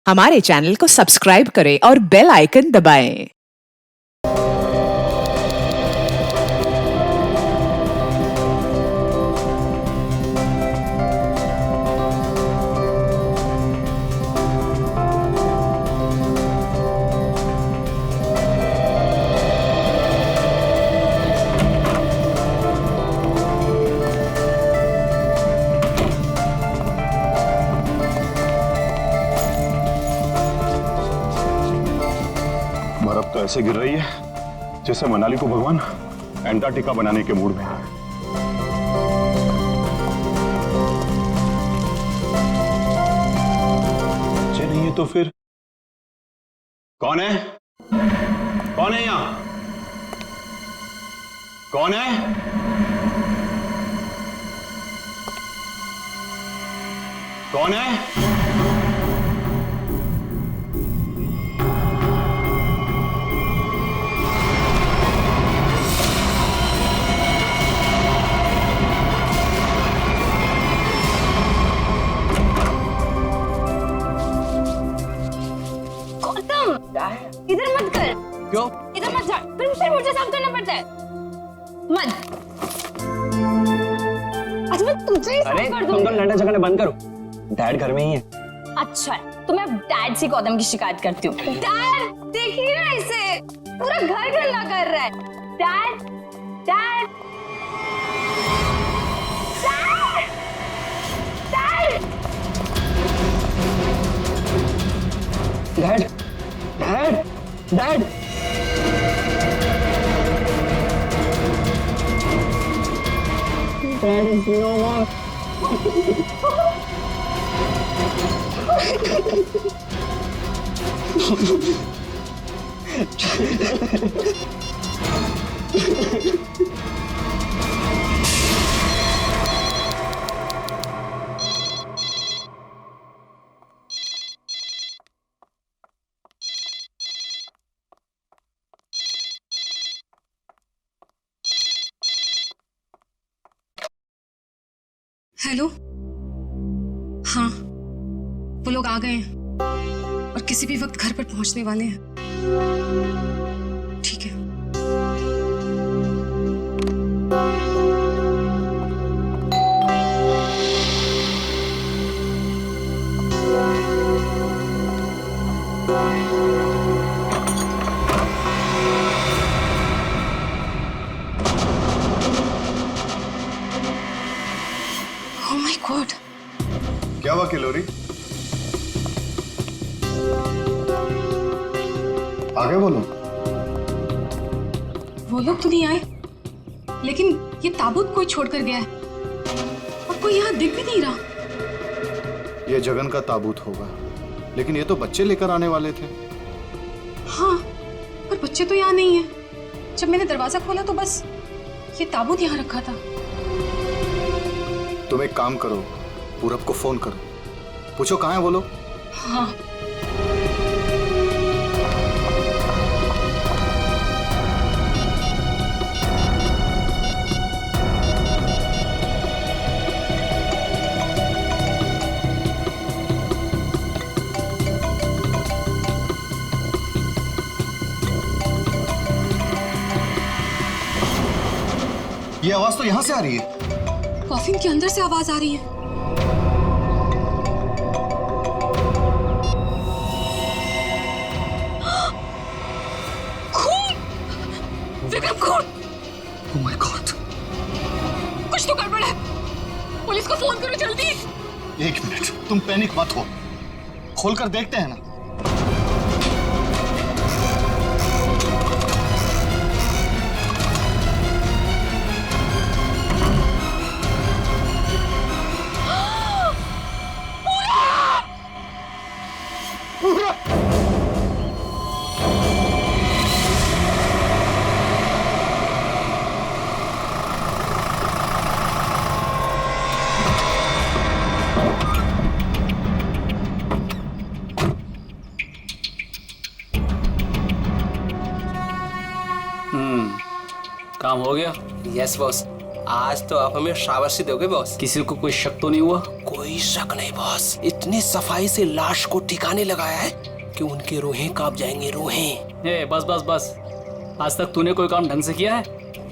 हमारे चैनल को सब्सक्राइब करें और बेल आइकन दबाएं। बर्फ तो ऐसे गिर रही है जैसे मनाली को भगवान एंटार्क्टिका बनाने के मूड में है। बच्चे नहीं है तो फिर कौन है? कौन है यहां? कौन है? कौन है? इधर मत कर। क्यों? इधर मत जा, फिर मुझे साफ करना पड़ता है। मत। अच्छा मैं तुझे ही साफ अरे कर तुम दूंगी। तो लड़ना झगड़ना बंद करो। डैड घर में ही है। अच्छा है, तो मैं अब डैड से गौतम की शिकायत करती हूँ। डैड देखिए ना इसे, पूरा घर गंदा कर रहा है। Dad, dad, dad, dad, dad dad dad is no more. Hello. हाँ, वो लोग आ गए हैं और किसी भी वक्त घर पर पहुंचने वाले हैं। ठीक है। Oh my God. क्या हुआ किलोरी? आगे बोलो। वो लोग तो नहीं आए, लेकिन ये ताबूत कोई छोड़कर गया है और कोई यहाँ दिख भी नहीं रहा। ये जगन का ताबूत होगा, लेकिन ये तो बच्चे लेकर आने वाले थे। हाँ, पर बच्चे तो यहाँ नहीं है। जब मैंने दरवाजा खोला तो बस ये ताबूत यहाँ रखा था। तुम एक काम करो, पूरब को फोन करो, पूछो कहाँ है वो लोग। हाँ। ये आवाज तो यहाँ से आ रही है। कॉफिन के अंदर से आवाज आ रही है। खून! विक्रम, खून! Oh my God! कुछ तो गड़बड़ है। पुलिस को फोन करो जल्दी। एक मिनट, तुम पैनिक मत हो, खोलकर देखते हैं ना। काम हो गया। यस बॉस, आज तो आप हमें शाबाशी दोगे बॉस। किसी को कोई शक तो नहीं हुआ? कोई शक नहीं बॉस, इतनी सफाई से लाश को ठिकाने लगाया है कि उनके रूहें कांप जाएंगे, रूहें। ए, बस बस बस, आज तक तूने कोई काम ढंग से किया है?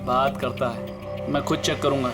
बात करता है, मैं खुद चेक करूंगा।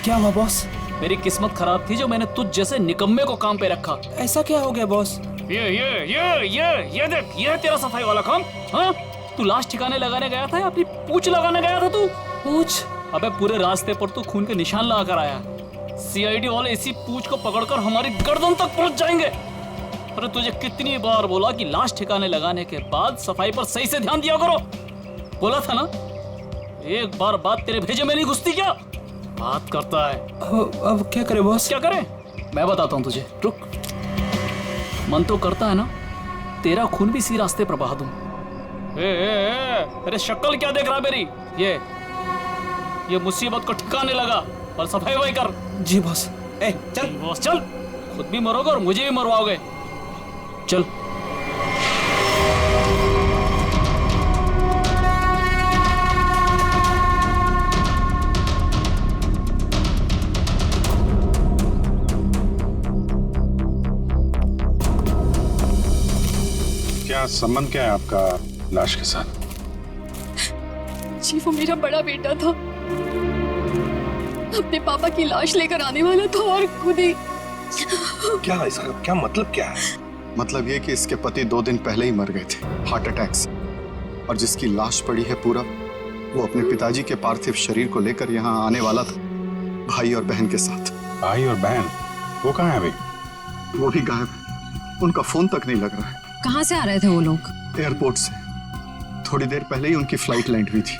क्या हुआ बॉस? मेरी किस्मत खराब थी जो मैंने तुझ जैसे निकम्मे को काम पे रखा। ऐसा क्या हो गया बॉस? ये देख, ये है तेरा सफाई वाला काम। हाँ, तू लाश ठिकाने लगाने गया था या अपनी पूंछ लगाने गया था तू? पूछ? अबे पूरे रास्ते पर तू खून के निशान लगा कर आया। सीआईडी वाले इसी पूंछ को पकड़कर हमारी गर्दन तक पहुंच जाएंगे। अरे तुझे कितनी बार बोला कि लाश ठिकाने लगाने के बाद सफाई पर सही से ध्यान दिया करो। बोला था ना, एक बार बात तेरे भेजे में नहीं घुसती क्या? बात करता है। अब क्या करे बॉस? क्या करे? मैं बताता हूँ तुझे, रुक। मन तो करता है ना तेरा खून भी इसी रास्ते पर बहा दूं। अरे शक्ल क्या देख रहा मेरी? ये मुसीबत को ठिकाने लगा और सफाई वही कर। जी बॉस। ए चल बॉस चल, खुद भी मरोगे और मुझे भी मरवाओगे। चल। क्या संबंध क्या है आपका लाश के साथ? जी वो मेरा बड़ा बेटा था, अपने पापा की लाश लेकर आने वाला था और खुद ही। क्या इसका क्या मतलब क्या है? मतलब ये कि इसके पति 2 दिन पहले ही मर गए थे हार्ट अटैक से, और जिसकी लाश पड़ी है पूरा, वो अपने पिताजी के पार्थिव शरीर को लेकर यहाँ आने वाला था, भाई और बहन के साथ। भाई और बहन वो कहाँ है अभी? वो भी गायब है, उनका फोन तक नहीं लग रहा है। कहाँ से आ रहे थे वो लोग? एयरपोर्ट से। थोड़ी देर पहले ही उनकी फ्लाइट लैंड हुई थी,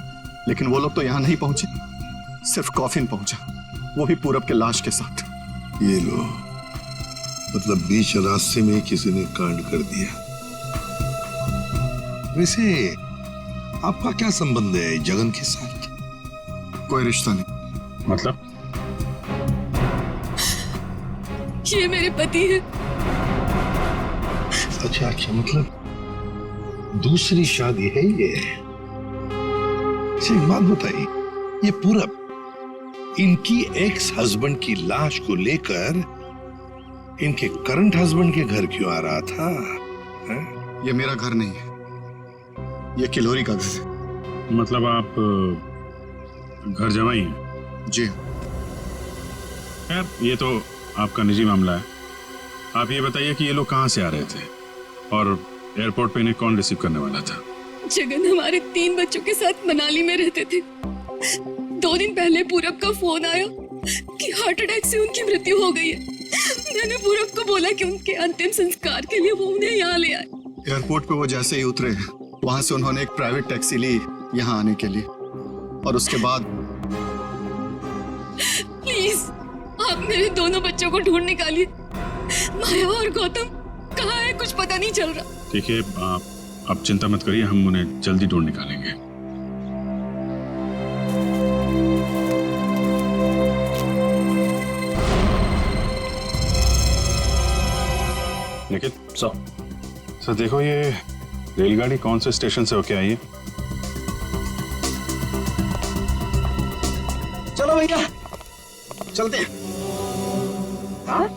लेकिन वो लोग तो यहाँ नहीं पहुंचे, सिर्फ कॉफिन पहुंचा, वो भी पूरब के लाश के साथ। ये लो, मतलब बीच रास्ते में किसी ने कांड कर दिया। वैसे आपका क्या संबंध है जगन के साथ? कोई रिश्ता नहीं। मतलब? ये मेरे पति है। अच्छा अच्छा, मतलब दूसरी शादी है ये? एक बात बताइए, ये पूरब इनकी एक्स हस्बैंड की लाश को लेकर इनके करंट हस्बैंड के घर क्यों आ रहा था? है? ये मेरा घर नहीं है, ये किलोरी का घर है। मतलब आप घर जमाई हैं? जी। खैर ये तो आपका निजी मामला है। आप ये बताइए कि ये लोग कहाँ से आ रहे थे और एयरपोर्ट पे इन्हें कौन रिसीव करने वाला था? जगन हमारे 3 बच्चों के साथ मनाली में रहते थे। 2 दिन पहले पूरब का फोन आया कि हार्ट अटैक से उनकी मृत्यु हो गई है। मैंने पूरब को बोला कि उनके अंतिम संस्कार के लिए वो उन्हें यहाँ ले आए। एयरपोर्ट पे वो जैसे ही उतरे, वहां से उन्होंने एक प्राइवेट टैक्सी ली यहाँ आने के लिए, और उसके बाद। प्लीज आप मेरे दोनों बच्चों को ढूंढ निकालिए। माया और गौतम कहाँ है, कुछ पता नहीं चल रहा। देखिए आप चिंता मत करिए, हम उन्हें जल्दी ढूंढ निकालेंगे। निखिल सर देखो, ये रेलगाड़ी कौन से स्टेशन से होके आई है? चलो भैया चलते हैं। हाँ?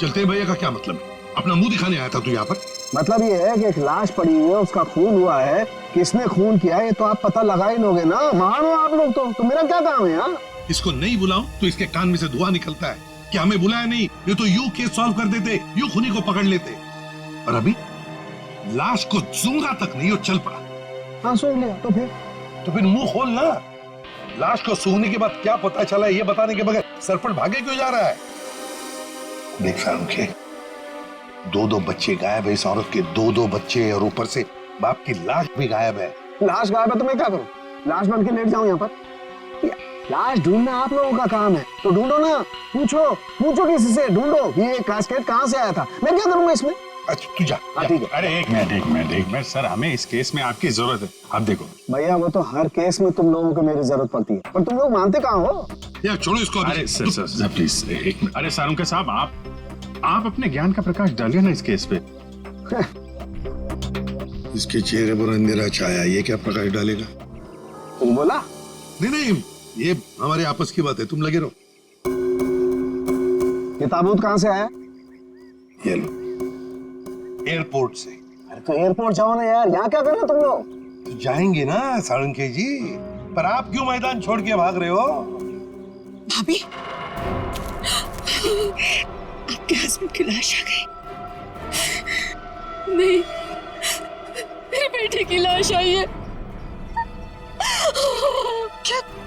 चलते हैं भैया का क्या मतलब है? अपना मुंह दिखाने आया था तू यहाँ पर? मतलब ये है कि एक लाश पड़ी हुई है, उसका खून हुआ है, किसने खून किया है ये तो आप पता लगा ही लोगे ना। मानो आप लोग तो मेरा क्या काम है? हाँ, इसको नहीं बुलाऊं तो इसके कान में से धुआं निकलता है कि हमें बुलाया नहीं, ये तो यूं केस सॉल्व कर देते, यूं खूनी को पकड़ लेते। और अभी लाश को सूंघा तक नहीं, वो चल पड़ा। हाँ सूंघ लिया तो फिर मुंह खोल ना। लाश को सूंघने के बाद क्या पता चला ये बताने के बगैर सरपट भागे क्यों जा रहा है? देख फारूक, 2 बच्चे गायब है, इस औरत के 2 बच्चे, और ऊपर से बाप की लाश भी गायब है। लाश गायब है तो मैं क्या करूं? लाश बन के लेट जाऊं यहाँ पर? लाश ढूंढना आप लोगों का काम है, तो ढूंढो ना। पूछो किसी से, ढूंढो ये कैस्केट कहाँ से आया था। मैं क्या करूंगा इसमें? अच्छा तू जा। हाँ ठीक है। अरे एक मिनट सर, हमें इस केस में आपकी जरूरत है। आप देखो भैया वो तो हर केस में तुम लोगों को मेरी जरूरत पड़ती है, पर तुम लोग मानते कहाँ हो? यार छोड़ो इसको अभी। अरे सर प्लीज एक मिनट। अरे सारुंके साहब, आप अपने ज्ञान का प्रकाश डालिए ना इस केस पे। इसके चेहरे पर अंधेरा छाया, ये क्या प्रकाश डालेगा? तुम बोला? नहीं, ये हमारे आपस की बात है, तुम लगे रहो। ये ताबूत कहाँ से आया? ये लो, एयरपोर्ट से। अरे तो एयरपोर्ट जाओ ना यार, यहाँ क्या कर रहे हो तुम लोग? तो जाएंगे ना साळुंखे जी, पर आप क्यों मैदान छोड़ के भाग रहे हो? भाभी, आपके हस्बैंड की लाश आ गई। नहीं, मेरे बेटे की लाश आई है।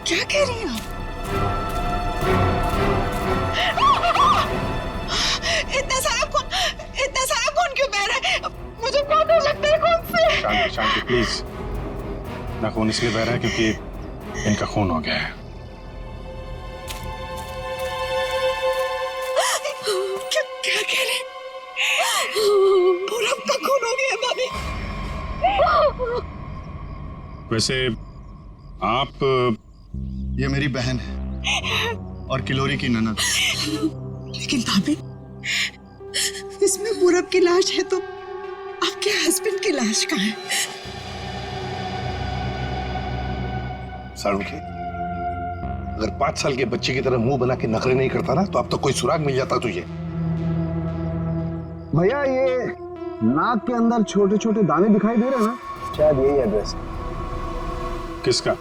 क्या कह रही हैं आप? इतना सारा खून क्यों बह रहा है? मुझे बहुत डर लगता है खून से। शांति प्लीज। ना खून इसलिए बह रहा है क्योंकि इनका खून हो गया है। क्या कह रहे हैं? पूरब का खून हो गया भाभी। वैसे आप, ये मेरी बहन है और किलोरी की ननद। लेकिन भाभी, इसमें पूरब की लाश है तो आपके हस्बैंड की लाश कहाँ है? साळुंखे, अगर 5 साल के बच्चे की तरह मुंह बना के नखरे नहीं करता ना, तो अब तो कोई सुराग मिल जाता तुझे। भैया ये नाक के अंदर छोटे छोटे दाने दिखाई दे रहे हैं ना, शायद यही एड्रेस है किसका?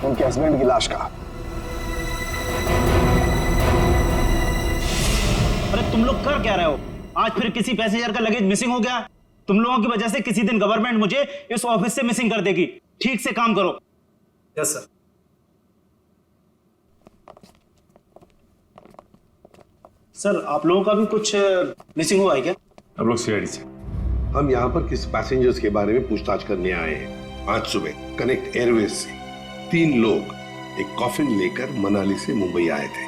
उनके हस्बैंड की लाश का। अरे तुम लोग कर क्या रहे हो? आज फिर किसी पैसेंजर का लगेज मिसिंग हो गया। तुम लोगों की वजह से किसी दिन गवर्नमेंट मुझे इस ऑफिस से मिसिंग कर देगी। ठीक से काम करो। Yes sir. सर, आप लोगों का भी कुछ मिसिंग हुआ है क्या? अब लोग सीआईडी से। हम यहाँ पर किस पैसेंजर्स के बारे में पूछताछ करने आए हैं। आज सुबह कनेक्ट एयरवेज से 3 लोग एक कॉफिन लेकर मनाली से मुंबई आए थे।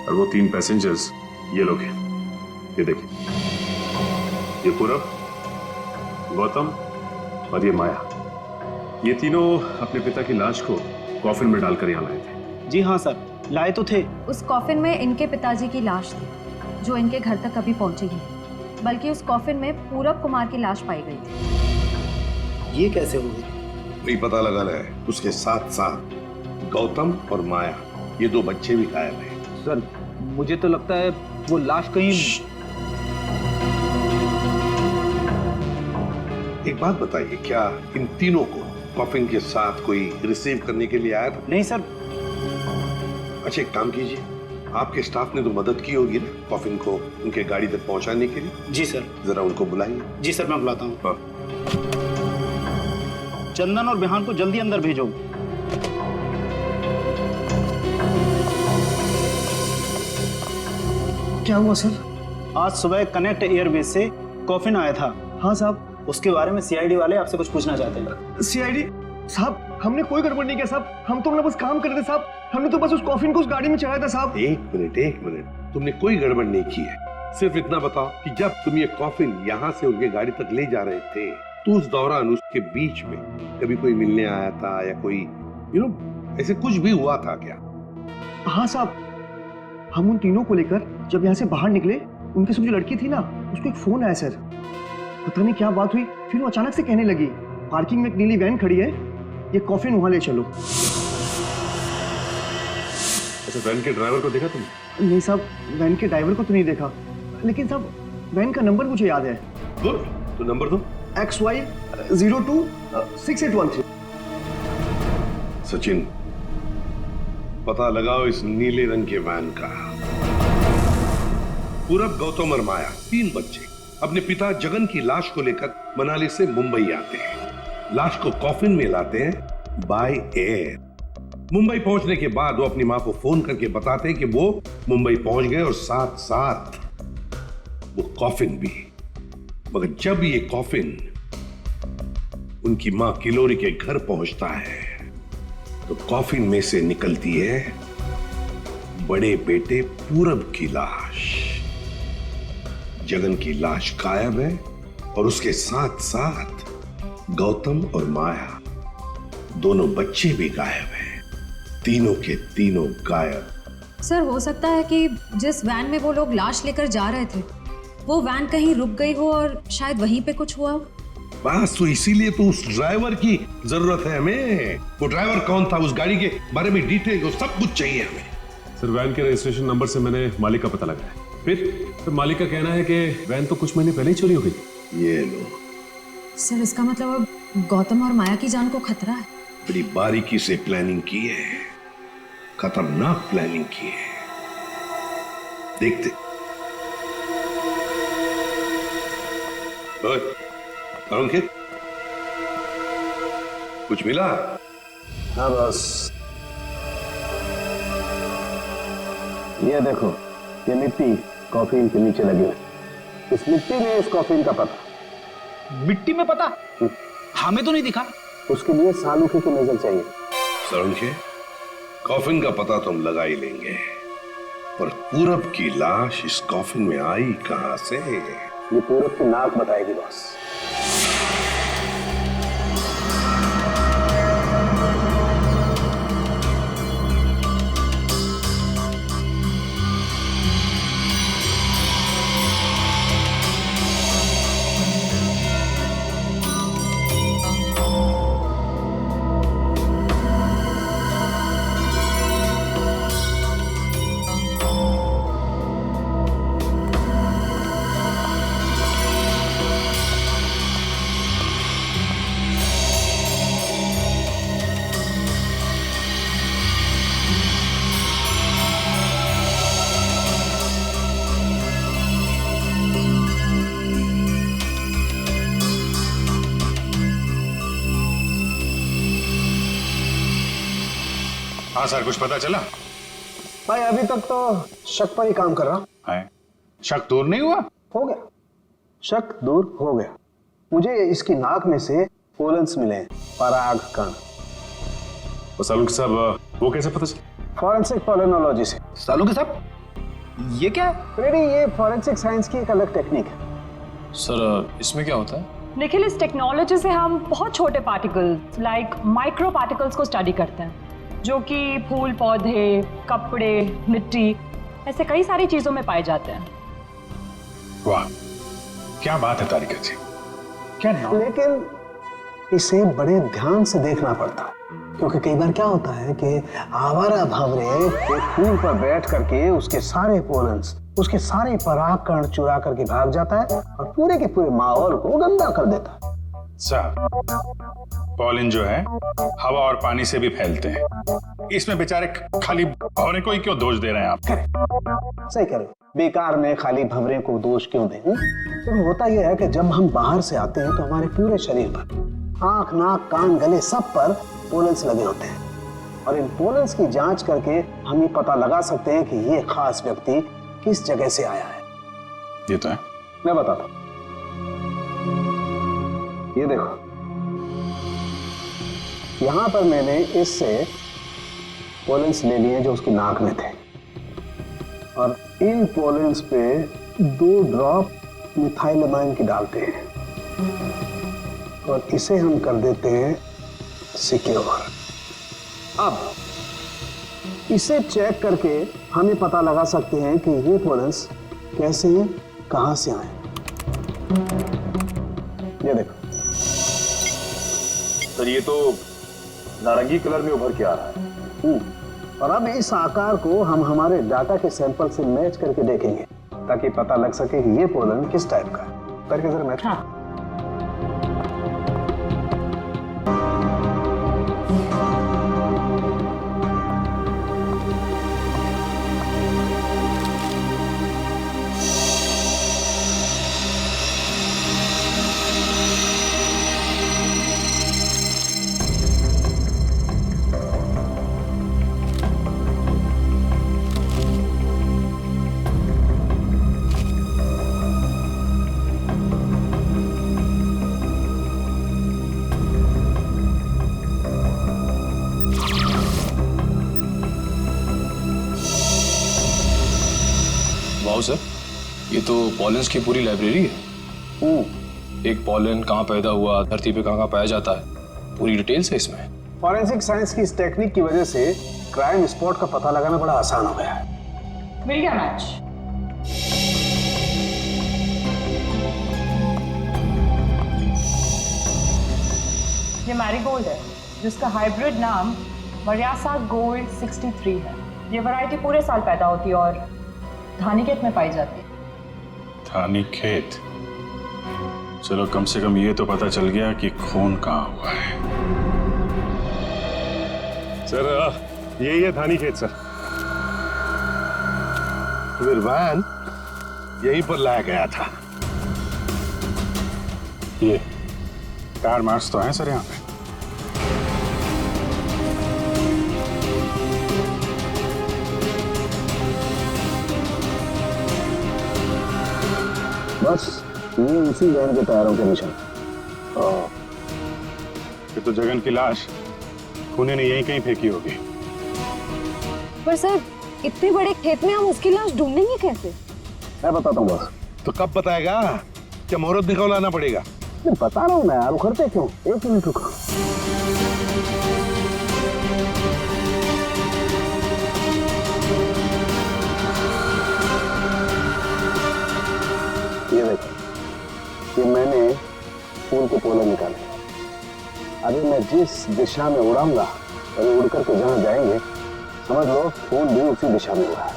और वो 3 पैसेंजर्स ये लोग हैं। ये देखिए, ये पूरब, गौतम और ये माया। ये तीनों अपने पिता की लाश को कॉफिन में डालकर यहाँ लाए थे। जी हाँ सर, लाए तो थे। उस कॉफिन में इनके पिताजी की लाश थी, जो इनके घर तक कभी पहुंची नहीं, बल्कि उस कॉफिन में पूरब कुमार की लाश पाई गई थी। ये कैसे हो गई? वही पता लगाना है। उसके साथ साथ गौतम और माया, ये 2 बच्चे भी गायब हैं। सर, मुझे तो लगता है वो लाश कहीं। एक बात बताइए, क्या इन तीनों को कॉफिन के साथ कोई रिसीव करने के लिए आया था? नहीं सर। अच्छा एक काम कीजिए, आपके स्टाफ ने तो मदद की होगी ना कॉफिन को उनके गाड़ी तक पहुंचाने के लिए। जी सर। जरा उनको बुलाइए। जी सर, मैं बुलाता हूँ। हाँ। चंदन और बिहान को जल्दी अंदर भेजो। क्या हुआ सर? आज सुबह कनेक्ट एयरवेज से कॉफिन आया था। हाँ साहब। उसके बारे में सीआईडी वाले आपसे कुछ पूछना चाहते हैं। सीआईडी साहब, हमने कोई गड़बड़ नहीं किया साहब। हम तो अपना बस काम कर रहे थे साहब। हमने तो बस उस कॉफिन को उस गाड़ी में चढ़ाया था साहब। एक मिनट, तुमने कोई गड़बड़ नहीं की है। सिर्फ इतना बताओ कि जब तुम ये कॉफिन यहाँ से उनके गाड़ी तक ले जा रहे थे, तो उस दौरान उसके बीच में कभी कोई मिलने आया था या कोई ऐसे कुछ भी हुआ था क्या? हाँ साहब, हम उन तीनों को लेकर जब यहाँ से बाहर निकले, उनके साथ जो लड़की थी ना, उसको एक फोन आया सर। पता नहीं क्या बात हुई, फिर वो अचानक से कहने लगी, पार्किंग में एक नीली वैन खड़ी है, ये कॉफिन वहां ले चलो। अच्छा, वैन के ड्राइवर को देखा तुमने? नहीं साहब, वैन के ड्राइवर को तो नहीं देखा, लेकिन साहब वैन का नंबर मुझे याद है। गुड, तो नंबर दो। XY 02 6813। सचिन, पता लगाओ इस नीले रंग के वैन का। पूरब, गौतम और माया 3 बच्चे अपने पिता जगन की लाश को लेकर मनाली से मुंबई आते हैं। लाश को कॉफिन में लाते हैं बाय एयर। मुंबई पहुंचने के बाद वो अपनी मां को फोन करके बताते हैं कि वो मुंबई पहुंच गए और साथ साथ वो कॉफिन भी। मगर जब ये कॉफिन उनकी मां किलोरी के घर पहुंचता है, तो कॉफिन में से निकलती है बड़े बेटे पूरब की लाश। जगन की लाश गायब है और उसके साथ साथ गौतम और माया दोनों बच्चे भी गायब हैं। तीनों के तीनों गायब। सर, हो सकता है कि जिस वैन में वो लोग लाश लेकर जा रहे थे वो वैन कहीं रुक गई हो और शायद वहीं पे कुछ हुआ हो। बस तो इसीलिए तो उस ड्राइवर की जरूरत है हमें। वो ड्राइवर कौन था, उस गाड़ी के बारे में डिटेल, वो सब कुछ चाहिए हमें। सर वैन के रजिस्ट्रेशन नंबर से मैंने मालिक का पता लगाया। फिर मालिक का कहना है कि वैन तो कुछ महीने पहले ही चोरी हो गई। ये लो सर, इसका मतलब अब गौतम और माया की जान को खतरा है। बड़ी बारीकी से प्लानिंग की है, खतरनाक प्लानिंग की है। देखते। अंकित, कुछ मिला? हाँ बस, ये देखो, ये मिट्टी कॉफिन के नीचे लगी है। इस मिट्टी में इस कॉफिन का पता। मिट्टी में पता? हमें तो नहीं दिखा। उसके लिए सालूखे की नजर चाहिए। सरुखे, कॉफिन का पता तो हम लगा ही लेंगे, पर पूरब की लाश इस कॉफिन में आई कहां से? ये पूरब की नाक बताएगी बॉस। हाँ सर, कुछ पता चला? भाई अभी तक तो शक पर ही काम कर रहा है। शक दूर नहीं हुआ? हो गया, शक दूर हो गया। मुझे इसकी नाक में से पोलन्स मिले, पराग कण। सालू के साहब, वो कैसे पता चला? फॉरेंसिक पोलिनोलॉजी से। सालू के साहब, ये क्या है? फ्रेडी, ये फॉरेंसिक साइंस की एक अलग टेक्निक है। सर, इसमें क्या होता है? निखिल, इस टेक्नोलॉजी से हम बहुत छोटे पार्टिकल्स लाइक माइक्रो पार्टिकल्स को स्टडी करते हैं, जो कि फूल, पौधे, कपड़े, मिट्टी, ऐसे कई सारी चीजों में पाए जाते हैं। वाह, क्या बात है तारिका जी, क्या नाम? लेकिन इसे बड़े ध्यान से देखना पड़ता है, क्योंकि कई बार क्या होता है कि आवारा भंवरे एक फूल पर बैठ करके उसके सारे पोलन्स, उसके सारे पराग कण चुरा करके भाग जाता है और पूरे के पूरे माहौल को गंदा कर देता है। सर, पॉलिन जो है हवा और पानी से भी फैलते हैं। इसमें बेचारे खाली भंवरे को ही क्यों दोष दे रहे हैं आप? सही कह रहे हो, बेकार में खाली भंवरे को दोष क्यों दें? तो होता यह है कि जब हम बाहर से आते हैं तो हमारे पूरे शरीर पर, आंख, नाक, कान, गले, सब पर पोलन्स लगे होते हैं, और इन पोलन्स की जांच करके हम ये पता लगा सकते हैं कि ये खास व्यक्ति किस जगह से आया है। ये तो है। मैं बताता हूं, ये देखो, यहां पर मैंने इससे पोलन्स ले लिए जो उसकी नाक में थे, और इन पोलन्स पे 2 ड्रॉप मिथाइलमाइन की डालते हैं और इसे हम कर देते हैं सिक्योर। अब इसे चेक करके हम ये पता लगा सकते हैं कि ये पोलन्स कैसे हैं, कहां से आए। ये देखो सर, ये तो नारंगी कलर में उभर के आ रहा है। और अब इस आकार को हम हमारे डाटा के सैंपल से मैच करके देखेंगे, ताकि पता लग सके कि ये पोलन किस टाइप का है। करके जरा मैच। हाँ। सर, ये तो पॉलेंस की पूरी लाइब्रेरी है। एक पॉलन कहाँ पैदा हुआ, धरती पे कहाँ पाया जाता है, पूरी डिटेल्स है इसमें। फॉरेंसिक साइंस की इस टेक्निक की वजह से क्राइम स्पॉट का पता लगाना बड़ा आसान हो गया है। मिल गया मैच। ये मैरीगोल्ड है जिसका हाइब्रिड नाम वरियासा गोल्ड 63 है। ये वैरायटी पूरे साल पैदा होती है और धानीखेत में पाई जाती है। धानीखेत? चलो कम से कम ये तो पता चल गया कि खून कहाँ हुआ है। सर यही है धानीखेत सर। फिर वैन यहीं पर लाया गया था। ये टायर मार्क्स तो हैं सर यहाँ पे। बस ये उसी वैन के टायरों के निशान। फिर तो जगन की लाश खूनी ने यहीं कहीं फेंकी होगी। पर सर इतने बड़े खेत में हम उसकी लाश ढूंढेंगे कैसे? मैं बताता हूँ बस। तो कब बताएगा? क्या मुहूर्त निकलवाना पड़ेगा? बता रहा हूँ मैं यार, उखड़ते क्यों? 1 मिनट रुको। ये देखो, ये मैंने फूल के पोले निकाले। अभी मैं जिस दिशा में उड़ाऊंगा और उड़ करके जहां जाएंगे समझ लो फूल भी उसी दिशा में उड़ा है।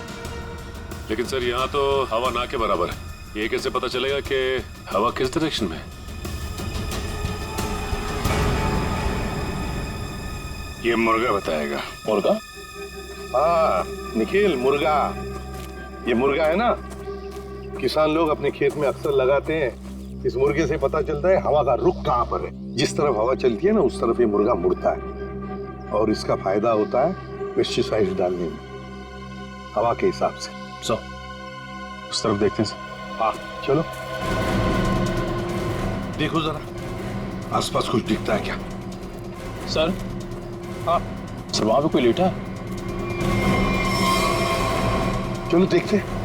लेकिन सर यहाँ तो हवा ना के बराबर है, ये कैसे पता चलेगा कि हवा किस डायरेक्शन में है? ये मुर्गा बताएगा। मुर्गा? हाँ निखिल, मुर्गा। ये मुर्गा है ना, किसान लोग अपने खेत में अक्सर लगाते हैं। इस मुर्गे से पता चलता है हवा का रुख कहाँ पर है। जिस तरफ हवा चलती है ना उस तरफ ये मुर्गा मुड़ता है और इसका फायदा होता है पेस्टिसाइड डालने में, हवा के हिसाब से। उस तरफ देखते हैं सर। हाँ चलो देखो जरा आसपास कुछ दिखता है क्या? सर, हाँ सर वहां पे कोई लेटा है। चलो देखते हैं।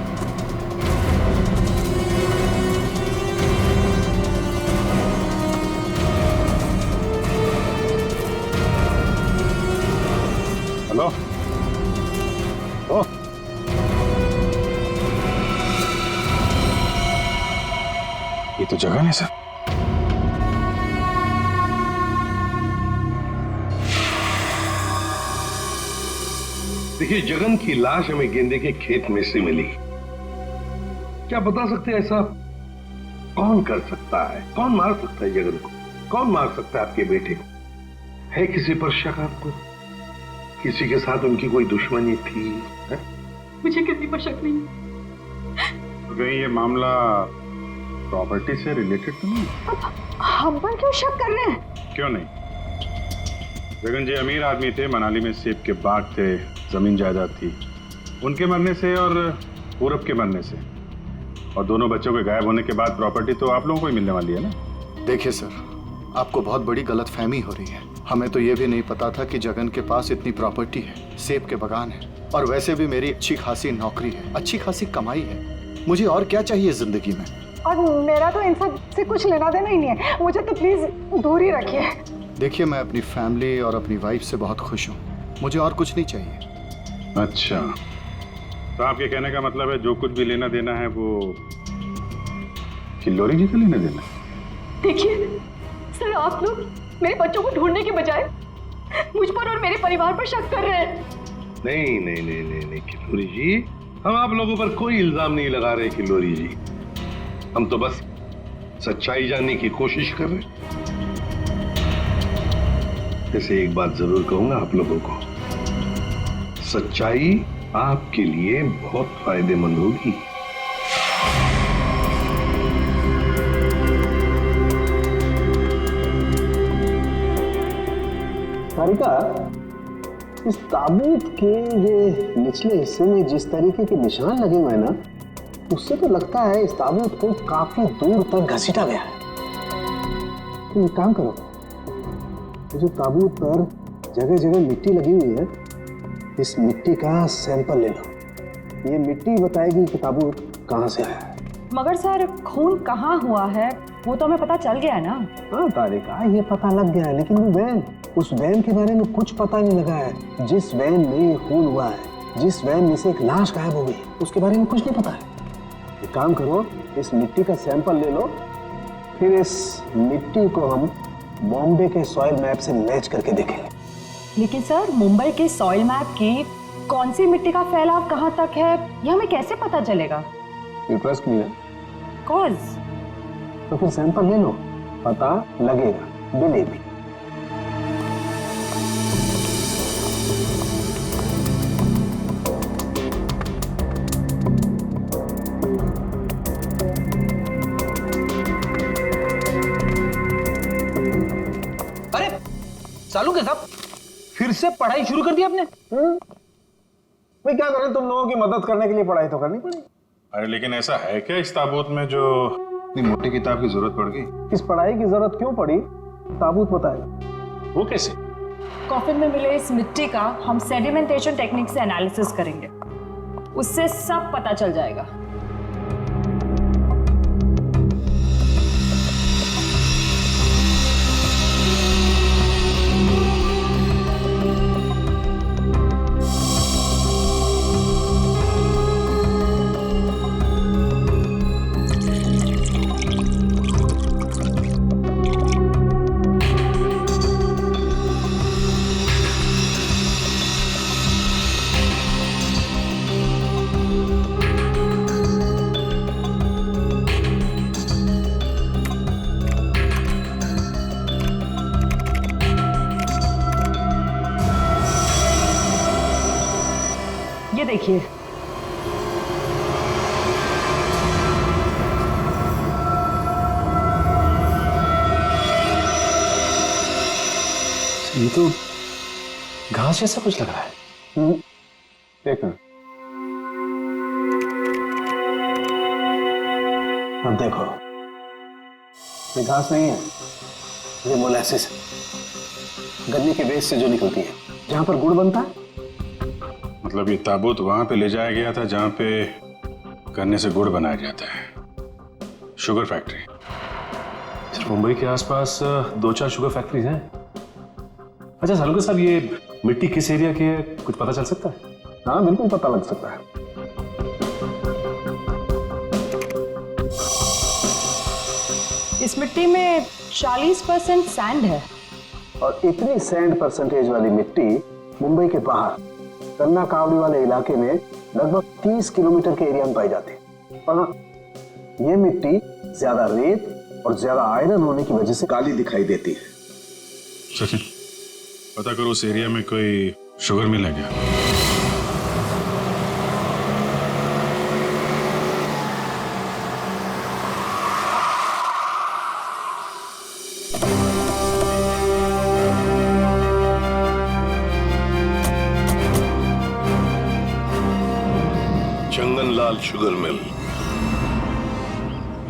हेलो, ओ ये तो जगह है सर। देखिए, जगन की लाश हमें गेंदे के खेत में से मिली। क्या बता सकते हैं ऐसा कौन कर सकता है? कौन मार सकता है जगन को? कौन मार सकता है आपके बेटे को? है किसी पर शक आपको? किसी के साथ उनकी कोई दुश्मनी थी? है? मुझे किसी पर शक नहीं। तो कहीं ये मामला प्रॉपर्टी से रिलेटेड तो नहीं? हम पर क्यों शक कर रहे हैं? क्यों नहीं? जगन जी अमीर आदमी थे, मनाली में सेब के बाग थे, जमीन जायदाद थी। उनके मरने से और पूरब के मरने से और दोनों बच्चों के गायब होने के बाद प्रॉपर्टी तो आप लोगों को ही मिलने वाली है ना। देखिए सर, आपको बहुत बड़ी गलतफहमी हो रही है। हमें तो ये भी नहीं पता था कि जगन के पास इतनी प्रॉपर्टी है, सेब के बागान है और वैसे भी मेरी अच्छी खासी नौकरी है, अच्छी खासी कमाई है। मुझे और क्या चाहिए जिंदगी में? और मेरा तो इन सब से कुछ लेना देना ही नहीं है, मुझे तो प्लीज दूर ही रखिए। देखिए, मैं अपनी फैमिली और अपनी वाइफ से बहुत खुश हूँ, मुझे और कुछ नहीं चाहिए। अच्छा, तो आपके कहने का मतलब है जो कुछ भी लेना देना है वो किल्लोरी जी का लेना देना? देखिए सर, आप लोग मेरे बच्चों को ढूंढने के बजाय मुझ पर और मेरे परिवार पर शक कर रहे हैं। नहीं नहीं नहीं नहीं नहीं किल्लोरी जी, हम आप लोगों पर कोई इल्जाम नहीं लगा रहे किल्लोरी जी। हम तो बस सच्चाई जानने की कोशिश कर रहे हैं। जैसे एक बात जरूर कहूंगा आप लोगों को, सच्चाई आपके लिए बहुत फायदेमंद होगी। सारिका, इस ताबूत के ये निचले हिस्से में जिस तरीके के निशान लगे हुए हैं ना, उससे तो लगता है इस ताबूत को काफी दूर तक घसीटा गया है। तुम एक काम करो, जो ताबूत पर जगह जगह मिट्टी लगी हुई है, इस मिट्टी का सैंपल ले लो। ये मिट्टी बताएगी कि ताबूत कहाँ से आया है। मगर सर खून कहाँ हुआ है वो तो हमें पता चल गया है ना। हाँ तारिका, ये पता लग गया है, लेकिन वो वैन, उस वैन के बारे में कुछ पता नहीं लगा है। जिस वैन में ये खून हुआ है, जिस वैन में से एक लाश गायब हो गई, उसके बारे में कुछ नहीं पता है। एक काम करो, इस मिट्टी का सैंपल ले लो, फिर इस मिट्टी को हम बॉम्बे के सॉइल मैप से मैच करके देखेंगे। लेकिन सर मुंबई के सॉइल मैप की कौन सी मिट्टी का फैलाव कहाँ तक है ये हमें कैसे पता चलेगा? You trust me? कॉज तो फिर सैंपल ले लो, पता लगेगा, बिलीव मी। अरे सालू के साहब, फिर से पढ़ाई शुरू कर दी आपने? भाई क्या करें, तुम लोगों की मदद करने के लिए पढ़ाई तो करनी पड़ी। अरे लेकिन ऐसा है क्या इस ताबूत में जो इतनी मोटी किताब की जरूरत पड़ गई? इस पढ़ाई की जरूरत क्यों पड़ी, ताबूत बताएगा। वो कैसे? कॉफिन में मिले इस मिट्टी का हम सेडिमेंटेशन टेक्निक से एनालिसिस करेंगे, उससे सब पता चल जाएगा। ये देखिए, ये तो घास जैसा कुछ लग रहा है। एक मिनट, अब देखो, ये घास नहीं है, ये मोलासिस है, गन्ने के बेस से जो निकलती है, जहां पर गुड़ बनता है। मतलब ये ताबूत वहां पे ले जाया गया था जहां पे गन्ने से गुड़ बनाया जाता है, शुगर फैक्ट्री। सिर्फ मुंबई के आसपास 2-4 शुगर फैक्ट्रीज हैं। अच्छा सालुका साहब, ये मिट्टी किस एरिया की है, कुछ पता चल सकता है? हाँ बिल्कुल पता लग सकता है। इस मिट्टी में 40% सैंड है। और इतनी सैंड परसेंटेज वाली मिट्टी मुंबई के बाहर कन्ना कावड़ी वाले इलाके में लगभग 30 किलोमीटर के एरिया में पाई जाती है। पर हाँ, ये मिट्टी ज्यादा रेत और ज्यादा आयरन होने की वजह से काली दिखाई देती है। सचिन, पता करो उस एरिया में कोई शुगर मिल है क्या? चंगनलाल शुगर मिल।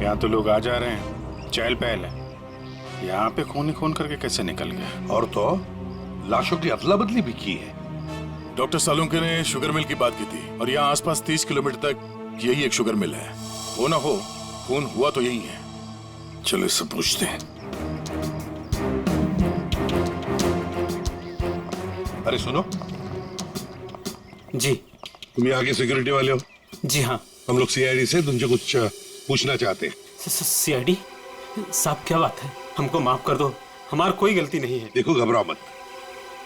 यहाँ तो लोग आ जा रहे हैं, चहल पहल है। यहाँ पे खून ही खून करके कैसे निकल गया? और तो लाशों की अदला बदली भी की है। डॉक्टर सालुंके ने शुगर मिल की बात की थी और यहाँ आसपास 30 किलोमीटर तक यही एक शुगर मिल है। हो ना हो, खून हुआ तो यही है। चलो इससे पूछते हैं। अरे सुनो जी। तुम यहाँ के सिक्योरिटी वाले हो? जी हाँ। हम लोग सीआईडी से तुमसे कुछ पूछना चाहते हैं। सीआईडी साहब, क्या बात है? हमको माफ कर दो, हमारी कोई गलती नहीं है। देखो घबराओ मत,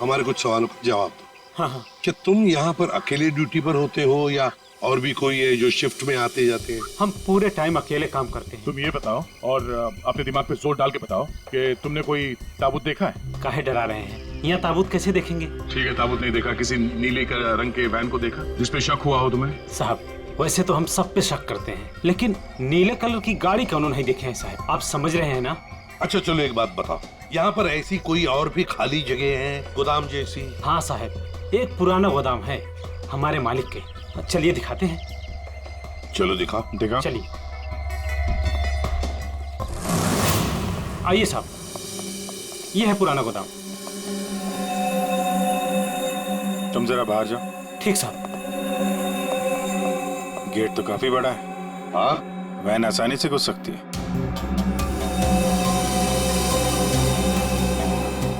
हमारे कुछ सवालों का जवाब दो। हाँ हाँ। क्या तुम यहाँ पर अकेले ड्यूटी पर होते हो या और भी कोई है जो शिफ्ट में आते जाते हैं? हम पूरे टाइम अकेले काम करते हैं। तुम ये बताओ और अपने दिमाग पे जोर डाल के बताओ कि तुमने कोई ताबूत देखा है? काहे डरा रहे हैं? यहाँ ताबूत कैसे देखेंगे? ठीक है, ताबूत नहीं देखा, किसी नीले रंग के वैन को देखा जिसपे शक हुआ हो तुम्हें? साहब वैसे तो हम सब पे शक करते हैं, लेकिन नीले कलर की गाड़ी क्यों नहीं देखे हैं साहब? आप समझ रहे हैं ना? अच्छा चलो एक बात बताओ, यहाँ पर ऐसी कोई और भी खाली जगह है गोदाम जैसी? हाँ साहब, एक पुराना गोदाम है हमारे मालिक के। चलिए दिखाते हैं। चलो दिखाओ। दिखाओ। चलिए आइए साहब, ये है पुराना गोदाम। तुम जरा बाहर जाओ। ठीक साहब। गेट तो काफी बड़ा है, हाँ, वैन आसानी से घुस सकती है।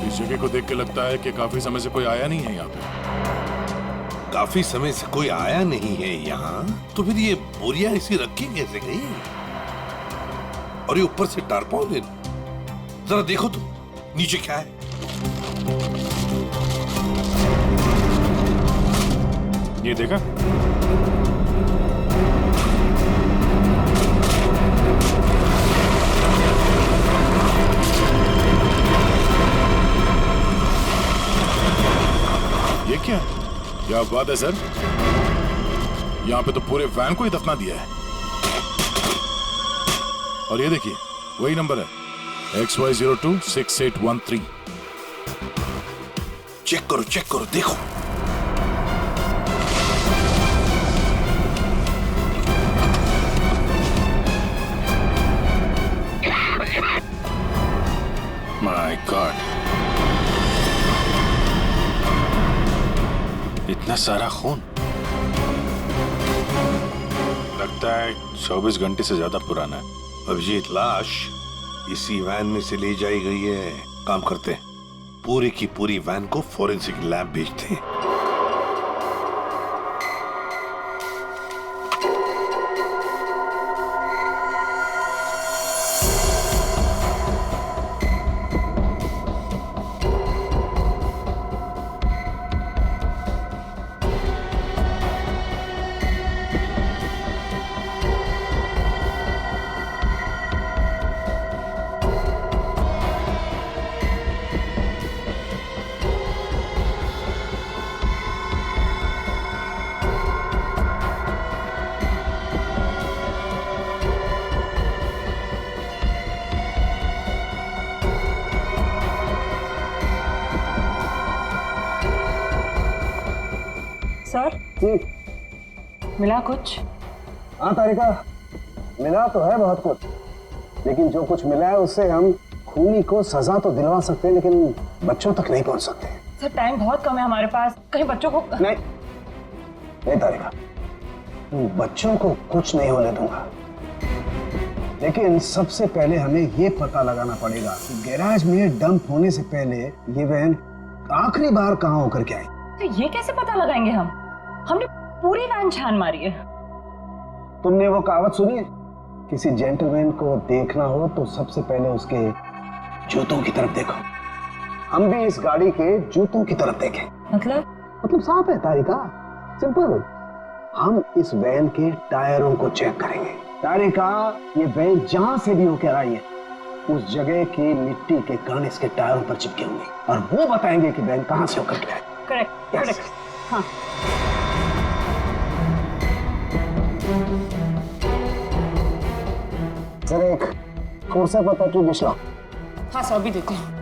इस जगह को देख के लगता है कि काफी समय से कोई आया नहीं है यहाँ पे। काफी समय से कोई आया नहीं है यहाँ, तो फिर ये बोरियां इसी रखी कैसे गई? और ये ऊपर से टारपॉलिन, जरा देखो तो नीचे क्या है। ये देखा? ये क्या बात है सर, यहाँ पे तो पूरे वैन को ही दफना दिया है। और ये देखिए वही नंबर है XY026813। चेक करो देखो। माय गॉड, इतना सारा खून। लगता है 24 घंटे से ज्यादा पुराना है। अभिजीत, लाश इसी वैन में से ले जाई गई है। काम करते हैं, पूरी की पूरी वैन को फॉरेंसिक लैब भेजते हैं। सर, मिला कुछ? हाँ तारिका, मिला तो है बहुत कुछ, लेकिन जो कुछ मिला है उससे हम खूनी को सजा तो दिलवा सकते हैं, लेकिन बच्चों तक नहीं पहुंच सकते। सर, टाइम बहुत कम है हमारे पास, कहीं बच्चों को नहीं तारिका, बच्चों को कुछ नहीं होने दूंगा, लेकिन सबसे पहले हमें ये पता लगाना पड़ेगा कि गैराज में डंप होने से पहले ये वैन आखिरी बार कहाँ होकर के आई। तो ये कैसे पता लगाएंगे हम? हमने पूरी वैन छान मारी है। तुमने वो कहावत सुनी है, किसी जेंटलमैन को देखना हो तो सबसे पहले उसके जूतों की तरफ देखो। हम भी इस गाड़ी के जूतों की तरफ देखें। मतलब साफ है तारिका, सिंपल। हम इस वैन के टायरों को चेक करेंगे। तारिका, ये वैन जहां से भी होकर आई है उस जगह की मिट्टी के कण इसके टायरों पर चिपके होंगे और वो बताएंगे कि वैन कहां से होकर के आई। करेक्ट। हाँ। सर, एक कोर्सा पता की डिश लाओ। हाँ सर, अभी देते हैं।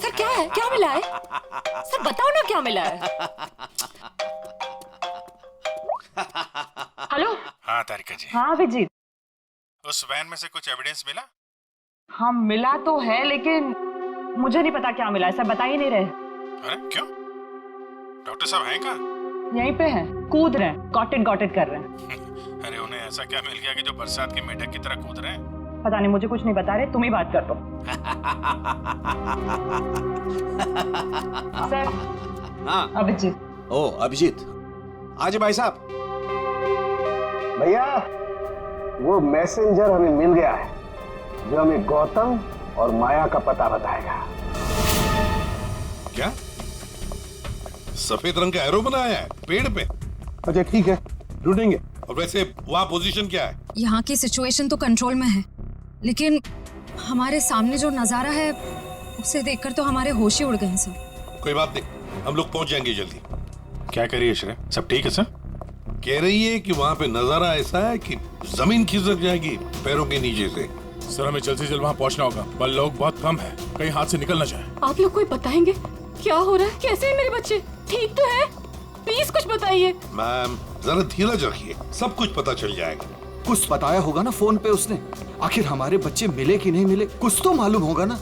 सर, क्या है? क्या मिला है? सर बताओ ना, क्या मिला है? हेलो। हाँ तारिका जी। हाँ अभिजीत, उस वैन में से कुछ एविडेंस मिला? हाँ मिला तो है, लेकिन मुझे नहीं पता क्या मिला है। सर बता ही नहीं रहे। अरे क्यों? डॉक्टर साहब हैं कहाँ? यहीं पे हैं, कूद रहे हैं, गॉट इट कर रहे हैं। अरे उन्हें ऐसा क्या मिल गया कि जो बरसात के मेढक की तरह कूद रहे हैं? पता नहीं, मुझे कुछ नहीं बता रहे, तुम ही बात कर दो। सर। हाँ अभिजीत। ओ अभिजीत, आज भाई साहब। भैया, वो मैसेंजर हमें मिल गया है। जो हमें गौतम और माया का पता बताएगा। क्या सफेद रंग का एरो बनाया है पेड़ पे? अच्छा ठीक है, ढूंढेंगे। और वैसे वहां पोजीशन क्या है? यहाँ की सिचुएशन तो कंट्रोल में है, लेकिन हमारे सामने जो नजारा है उसे देखकर तो हमारे होश ही उड़ गए हैं सर। कोई बात नहीं, हम लोग पहुंच जाएंगे जल्दी। क्या करिए श्रेया, सब ठीक है सर? कह रही है कि वहां पे नजारा ऐसा है कि जमीन खिसक जाएगी पैरों के नीचे से। सर हमें जल्द से जल्द वहाँ पहुँचना होगा, पर लोग बहुत कम है, कहीं हाथ से निकल ना जाए। आप लोग कोई बताएंगे क्या हो रहा है? कैसे है मेरे बच्चे? ठीक तो है? प्लीज कुछ बताइए। मैम जरा धीरज रखिए, सब कुछ पता चल जाएगा। कुछ बताया होगा ना फोन पे उसने। आखिर हमारे बच्चे मिले कि नहीं मिले, कुछ तो मालूम होगा ना।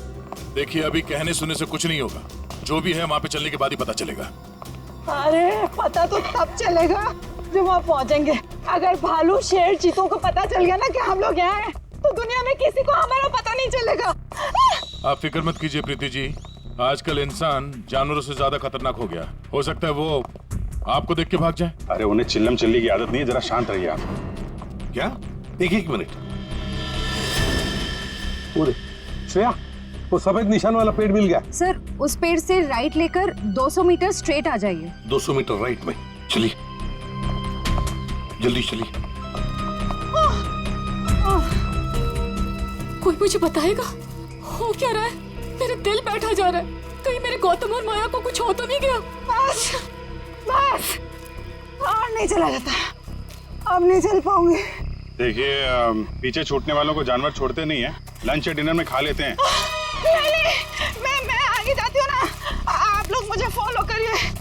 देखिए अभी कहने सुनने से कुछ नहीं होगा, जो भी है वहाँ पे चलने के बाद ही पता चलेगा। अरे पता तो तब चलेगा जब वहाँ पहुँचेंगे। अगर भालू शेर चीतों को पता चल गया ना कि हम लोग यहाँ हैं, तो दुनिया में किसी को हमारा पता नहीं चलेगा। आप फिक्र मत कीजिए प्रीति जी, आजकल इंसान जानवरों से ज्यादा खतरनाक हो गया। हो सकता है वो आपको देख के भाग जाए। अरे उन्हें चिल्लम चिल्ली की आदत नहीं है, जरा शांत रहिए आप। क्या? एक मिनट। श्रेया, वो सफेद निशान वाला पेड़ मिल गया। सर उस पेड़ से राइट लेकर 200 मीटर स्ट्रेट आ जाइए। 200 मीटर राइट में। चलिए जल्दी चलिए। कोई मुझे बताएगा हो क्या रहा है? मेरे दिल बैठा जा रहा है, कहीं मेरे गौतम और माया को कुछ हो तो नहीं गया? बस बस और नहीं चला जाता, अब नहीं चल पाऊंगी। देखिए पीछे छूटने वालों को जानवर छोड़ते नहीं है, लंच या डिनर में खा लेते हैं। नहीं, मैं आगे जाती हूँ ना, आप लोग मुझे फॉलो करिए।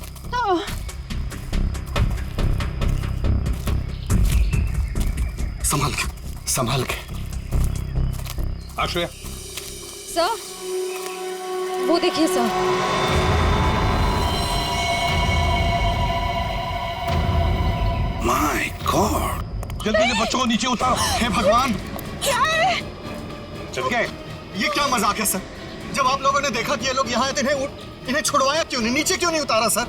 संभाल के। श्रेया। सर वो देखिए सर। माय गॉड, जल्दी से बच्चों को नीचे उतारो। हे भगवान, क्या है? चल गए। ये क्या मजाक है सर? जब आप लोगों ने देखा कि ये लोग यहाँ आए थे, इन्हें छुड़वाया क्यों नहीं, नीचे क्यों नहीं उतारा सर?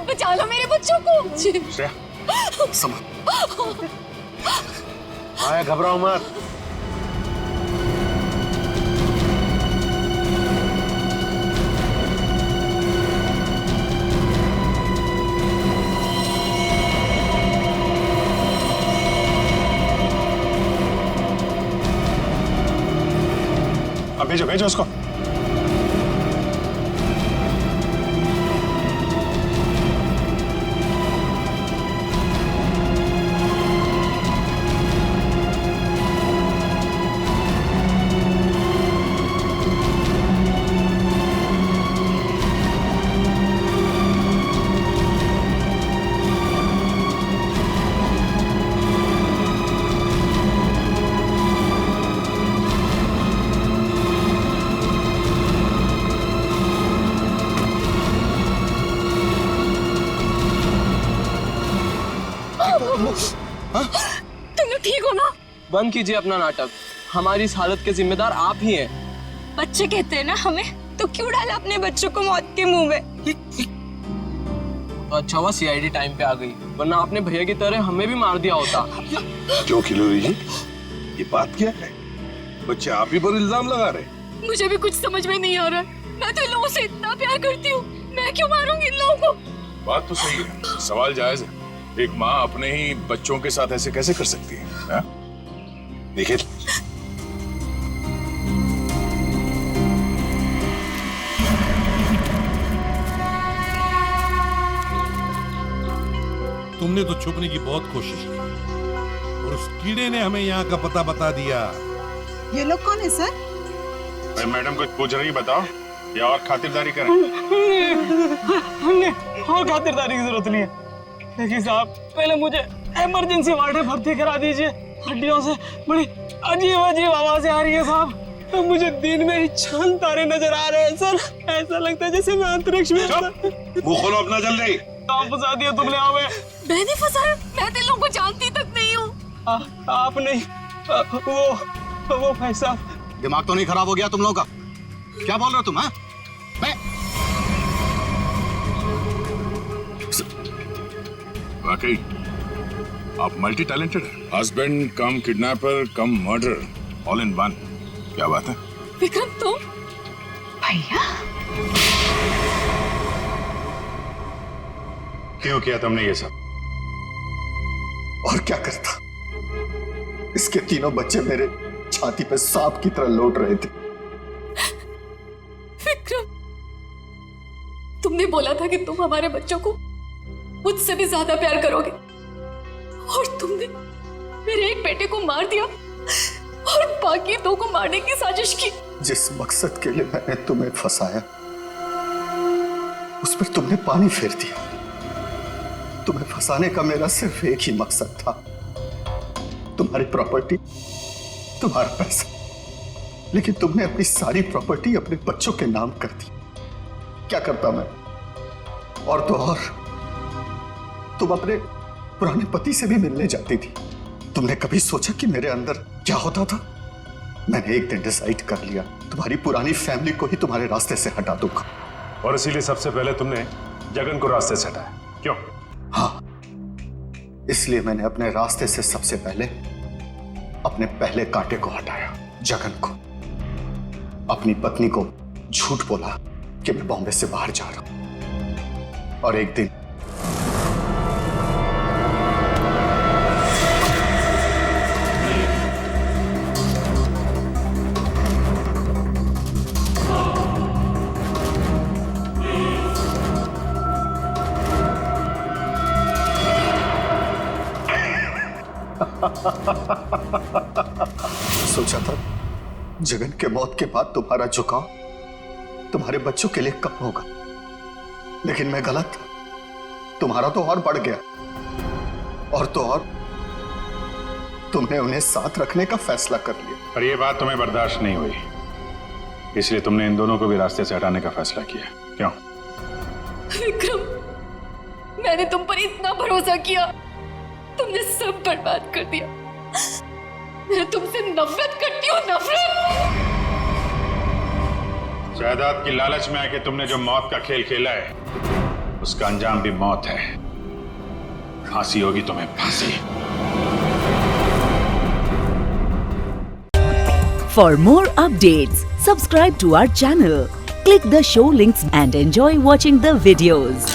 बचा लो मेरे बच्चों को। श्रेया संभाल। माया घबराओ मत। अब भेजो उसको। तुम लोग ठीक हो ना? बंद कीजिए अपना नाटक, हमारी इस हालत के जिम्मेदार आप ही हैं। बच्चे कहते हैं ना हमें, तो क्यों डाला अपने बच्चों को मौत के मुंह में? तो अच्छा हुआ सीआईडी टाइम पे आ गई, वरना आपने भैया की तरह हमें भी मार दिया होता। क्यों खिलोरी जी, ये बात क्या है? बच्चे आप ही पर इल्जाम लगा रहे। मुझे भी कुछ समझ में नहीं आ रहा है। मैं तो इन लोगों से इतना प्यार करती हूँ, मैं क्यों मारूंगी इन लोगों को? बात तो सही है, सवाल जायज है। एक माँ अपने ही बच्चों के साथ ऐसे कैसे कर सकती है? देखिए तुमने तो छुपने की बहुत कोशिश की और उस कीड़े ने हमें यहाँ का पता बता दिया। ये लोग कौन है सर? भाई मैडम कुछ पूछ रही, बताओ या और खातिरदारी करें? हमने और खातिरदारी की जरूरत नहीं है। देखिए साहब, पहले मुझे इमरजेंसी वार्ड में भर्ती करा दीजिए। हड्डियों से बड़ी अजीब अजीब आवाजें आ रही है साहब, तो मुझे दिन में ही चांद तारे नजर आ रहे हैं सर। ऐसा लगता है जैसे मैं अंतरिक्ष में। मुंह खोलो अपना जल्दी। आप फंसा दिया तुमने हमें। मैंने फंसाया? मैं तो इन लोगों को जानती तक नहीं हूँ। आप नहीं, वो भाई साहब। दिमाग तो नहीं खराब हो गया तुम लोगों का? क्या बोल रहे हो तुम? हाँ, वाकई आप मल्टी टैलेंटेड है। Husband come kidnapper come murder, all in one. क्या बात है? विक्रम तुम? भैया क्यों किया तुमने ये सब? और क्या करता? इसके तीनों बच्चे मेरे छाती पे सांप की तरह लौट रहे थे। विक्रम, तुमने बोला था कि तुम हमारे बच्चों को मुझसे भी ज्यादा प्यार करोगे, और तुमने मेरे एक बेटे को मार दिया और बाकी दो को मारने की साजिश की। जिस मकसद के लिए मैंने तुम्हें फंसाया, उस पर तुमने पानी फेर दिया। तुम्हें फंसाने का मेरा सिर्फ एक ही मकसद था, तुम्हारी प्रॉपर्टी, तुम्हारा पैसा। लेकिन तुमने अपनी सारी प्रॉपर्टी अपने बच्चों के नाम कर दी। क्या करता मैं? और तो और तुम अपने पुराने पति से भी मिलने जाती थी। तुमने कभी सोचा कि मेरे अंदर क्या होता था? मैंने एक दिन डिसाइड कर लिया, तुम्हारी पुरानी फैमिली को ही तुम्हारे रास्ते से हटा दूंगा। और इसीलिए सबसे पहले तुमने जगन को रास्ते से हटाया, क्यों? हाँ, इसलिए मैंने अपने रास्ते से सबसे पहले अपने पहले कांटे को हटाया, जगन को। अपनी पत्नी को झूठ बोला कि मैं बॉम्बे से बाहर जा रहा हूं, और एक दिन सोचा था जगन के मौत के बाद तुम्हारा झुकाव तुम्हारे बच्चों के लिए कम होगा, लेकिन मैं गलत था। तुम्हारा तो और बढ़ गया, और तो और तुमने उन्हें साथ रखने का फैसला कर लिया। पर यह बात तुम्हें बर्दाश्त नहीं हुई, इसलिए तुमने इन दोनों को भी रास्ते से हटाने का फैसला किया, क्यों? विक्रम, मैंने तुम पर इतना भरोसा किया, तुमने सब बर्बाद कर दिया। मैं तुमसे नफरत करती हूँ, नफरत। जायदाद की लालच में आके तुमने जो मौत का खेल खेला है, उसका अंजाम भी मौत है। फांसी होगी तुम्हें, फांसी। For more updates, subscribe to our channel, click the show links and enjoy watching the videos.